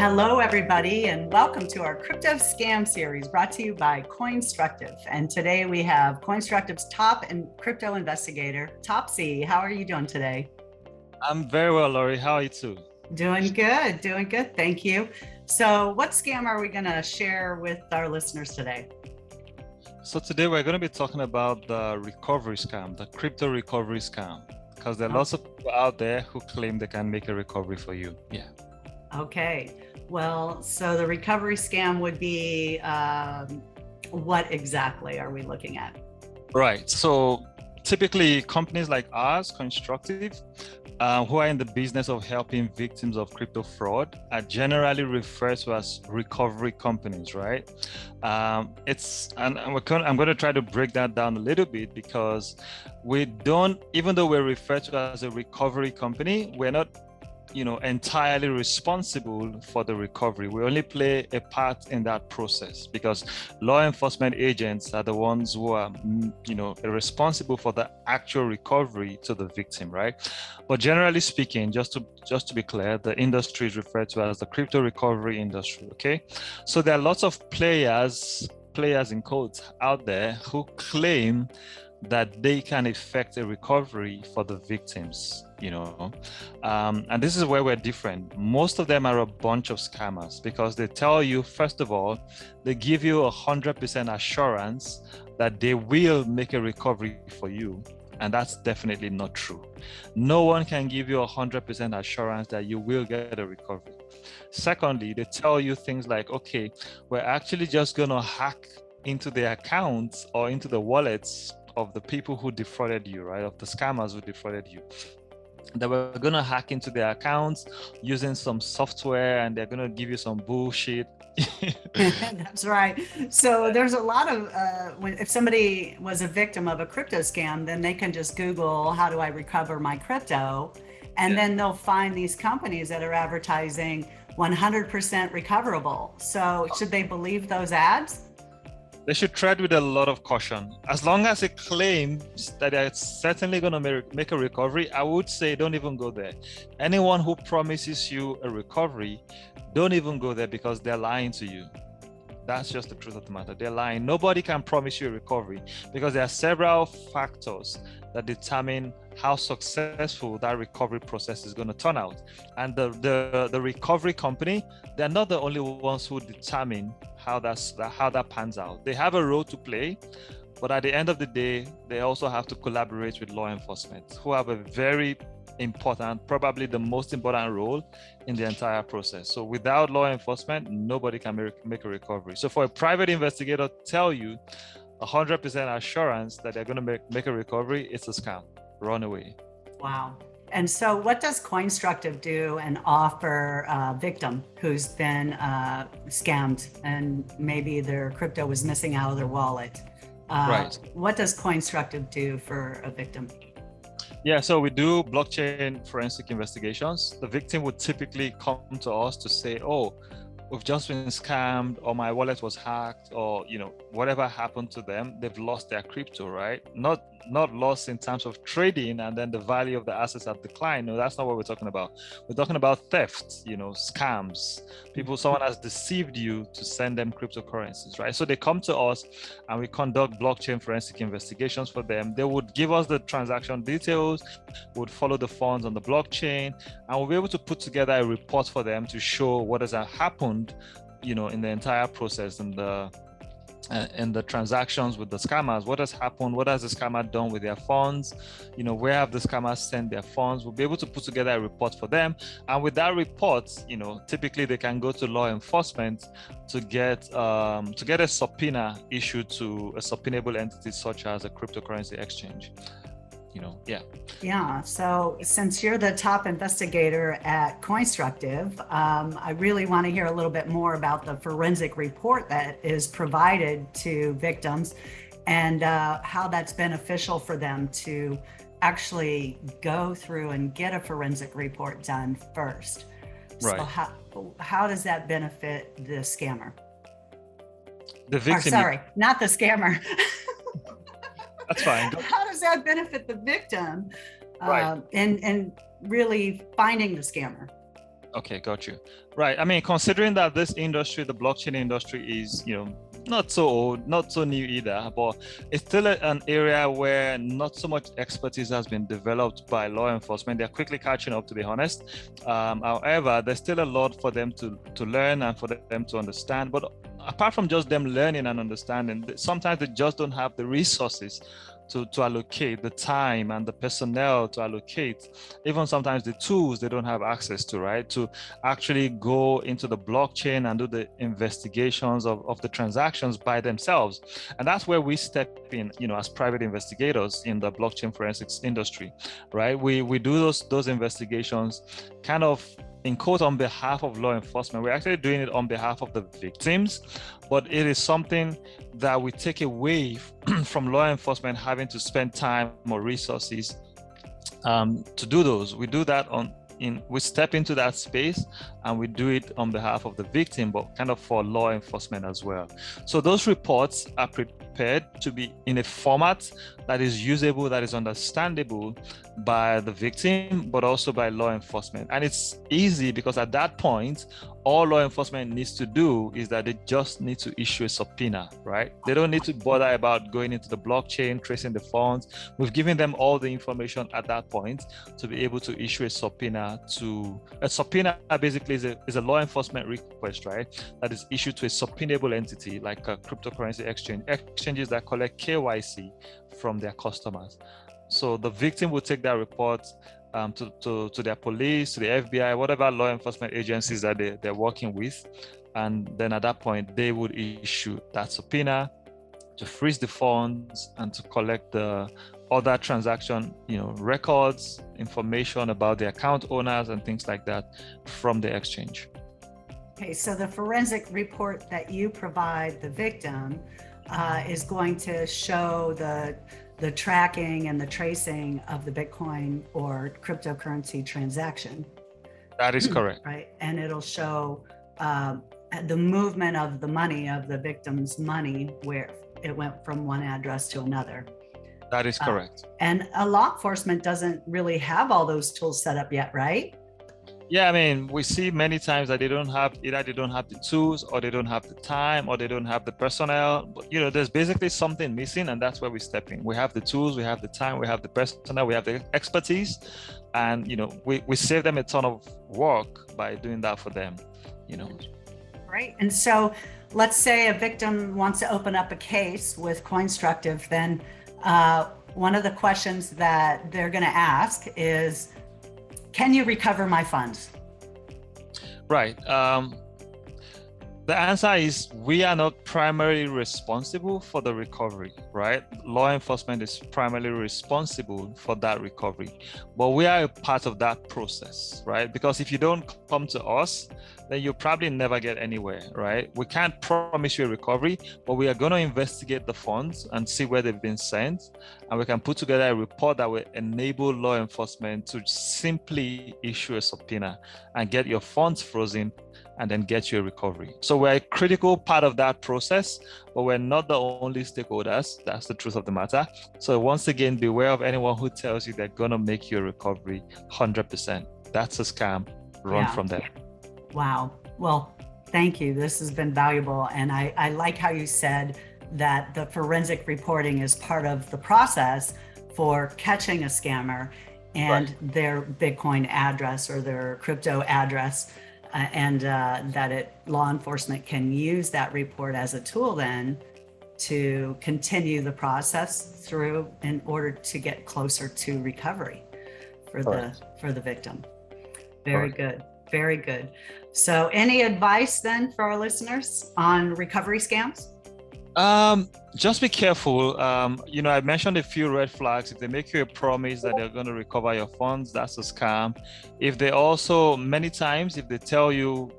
Hello, everybody, and welcome to our crypto scam series brought to you by CoinStructive. And today we have CoinStructive's top and crypto investigator, Topsy. How are you doing today? I'm very well, Laurie. How are you too? Doing good. Thank you. So what scam are we going to share with our listeners today? So today we're going to be talking about the recovery scam, the crypto recovery scam, because there are lots of people out there who claim they can make a recovery for you. Yeah. Okay. Well, so the recovery scam would be, what exactly are we looking at? Right. So typically companies like ours, CoinStructive, who are in the business of helping victims of crypto fraud are generally referred to as recovery companies, right? I'm going to try to break that down a little bit because we don't, even though we're referred to as a recovery company, we're not entirely responsible for the recovery. We only play a part in that process because law enforcement agents are the ones who are, responsible for the actual recovery to the victim, right? But generally speaking, just to be clear, the industry is referred to as the crypto recovery industry, okay? So there are lots of players in quotes out there who claim that they can effect a recovery for the victims, and this is where we're different. Most of them are a bunch of scammers because they tell you, first of all, they give you 100% assurance that they will make a recovery for you. And that's definitely not true. No one can give you 100% assurance that you will get a recovery. Secondly, they tell you things like, okay, we're actually just going to hack into the accounts or into the wallets of the people who defrauded you, right? Of the scammers who defrauded you. That we're going to hack into their accounts using some software and they're going to give you some bullshit. That's right. So there's a lot of, if somebody was a victim of a crypto scam, then they can just Google, how do I recover my crypto? And then they'll find these companies that are advertising 100% recoverable. So should they believe those ads? They should tread with a lot of caution. As long as it claims that they're certainly going to make a recovery, I would say don't even go there. Anyone who promises you a recovery, don't even go there because they're lying to you. That's just the truth of the matter. They're lying. Nobody can promise you a recovery because there are several factors that determine how successful that recovery process is going to turn out. And the recovery company, they're not the only ones who determine how that pans out. They have a role to play, but at the end of the day, they also have to collaborate with law enforcement, who have a very important, probably the most important role in the entire process. So without law enforcement, nobody can make a recovery. So for a private investigator to tell you 100% assurance that they're going to make a recovery, it's a scam. Run away. Wow. And so what does CoinStructive do and offer a victim who's been scammed and maybe their crypto was missing out of their wallet? Right. What does CoinStructive do for a victim? Yeah, so we do blockchain forensic investigations. The victim would typically come to us to say, oh, we've just been scammed, or my wallet was hacked, or whatever happened to them, they've lost their crypto, right? Not lost in terms of trading and then the value of the assets have declined. No, that's not what we're talking about. We're talking about theft, scams. Someone has deceived you to send them cryptocurrencies, right? So they come to us and we conduct blockchain forensic investigations for them. They would give us the transaction details, would follow the funds on the blockchain, and we'll be able to put together a report for them to show what has happened, in the entire process and the transactions with the scammers. What has happened? What has the scammer done with their funds? Where have the scammers sent their funds? We'll be able to put together a report for them. And with that report, typically they can go to law enforcement to get a subpoena issued to a subpoenable entity such as a cryptocurrency exchange. Yeah. So since you're the top investigator at CoinStructive, I really want to hear a little bit more about the forensic report that is provided to victims and how that's beneficial for them to actually go through and get a forensic report done first. Right. So how does that benefit the scammer? The victim. Not the scammer. That's fine. How does that benefit the victim Right. and really finding the scammer? Okay, got you. Right. I mean, considering that this industry, the blockchain industry, is, not so old, not so new either, but it's still an area where not so much expertise has been developed by law enforcement. They're quickly catching up, to be honest. However, there's still a lot for them to learn and for them to understand. But apart from just them learning and understanding, sometimes they just don't have the resources to allocate the time and the personnel to allocate, even sometimes the tools they don't have access to, right? To actually go into the blockchain and do the investigations of the transactions by themselves. And that's where we step in, as private investigators in the blockchain forensics industry, right? We do those investigations kind of in quote on behalf of law enforcement. We're actually doing it on behalf of the victims, but it is something that we take away from law enforcement having to spend time or resources to do those. We do that we step into that space and we do it on behalf of the victim, but kind of for law enforcement as well. So those reports are prepared to be in a format that is usable, that is understandable by the victim, but also by law enforcement. And it's easy because at that point, all law enforcement needs to do is that they just need to issue a subpoena, right? They don't need to bother about going into the blockchain, tracing the funds. We've given them all the information at that point to be able to issue a subpoena. A subpoena basically is a law enforcement request, right? That is issued to a subpoenable entity like a cryptocurrency exchanges that collect KYC from their customers. So the victim will take that report to their police, to the FBI, whatever law enforcement agencies that they're working with. And then at that point, they would issue that subpoena to freeze the funds and to collect the other transaction, records, information about the account owners and things like that from the exchange. Okay, so the forensic report that you provide the victim is going to show the tracking and the tracing of the Bitcoin or cryptocurrency transaction. That is correct. Right, and it'll show the movement of the money, of the victim's money, where it went from one address to another. That is correct. And law enforcement doesn't really have all those tools set up yet, right? Yeah, I mean, we see many times that either they don't have the tools, or they don't have the time, or they don't have the personnel. But, there's basically something missing, and that's where we step in. We have the tools, we have the time, we have the personnel, we have the expertise, and we save them a ton of work by doing that for them. Right. And so, let's say a victim wants to open up a case with CoinStructive. Then one of the questions that they're going to ask is, can you recover my funds? Right. The answer is we are not primarily responsible for the recovery, right? Law enforcement is primarily responsible for that recovery, but we are a part of that process, right? Because if you don't come to us, then you'll probably never get anywhere, right? We can't promise you a recovery, but we are going to investigate the funds and see where they've been sent. And we can put together a report that will enable law enforcement to simply issue a subpoena and get your funds frozen and then get you a recovery. So we're a critical part of that process, but we're not the only stakeholders. That's the truth of the matter. So once again, beware of anyone who tells you they're going to make you a recovery 100%. That's a scam. Run from there. Wow. Well, thank you. This has been valuable. And I like how you said that the forensic reporting is part of the process for catching a scammer and their Bitcoin address or their crypto address. And that law enforcement can use that report as a tool then to continue the process through in order to get closer to recovery for the victim. Very good. Very good. So any advice then for our listeners on recovery scams? Just be careful. I mentioned a few red flags. If they make you a promise that they're going to recover your funds, that's a scam. If they also, many times, if they tell you,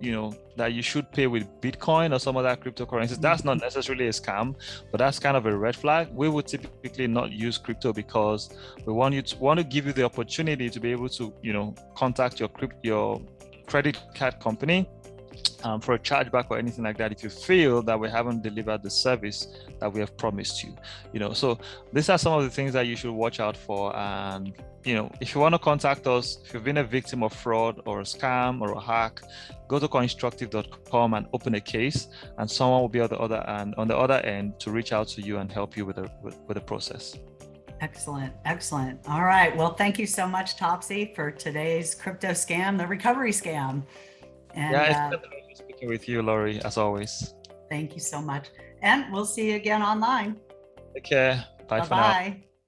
that you should pay with Bitcoin or some other cryptocurrencies, that's not necessarily a scam, but that's kind of a red flag. We would typically not use crypto because we want to give you the opportunity to be able to, contact your credit card company for a chargeback or anything like that if you feel that we haven't delivered the service that we have promised you. So these are some of the things that you should watch out for. And if you want to contact us, if you've been a victim of fraud or a scam or a hack, go to coinstructive.com and open a case, and someone will be on the other end to reach out to you and help you with the process. Excellent. All right. Well, thank you so much, Topsy, for today's crypto scam, the recovery scam. And yeah, it's a pleasure speaking with you, Laurie, as always. Thank you so much. And we'll see you again online. Take care. Bye for now. Bye-bye.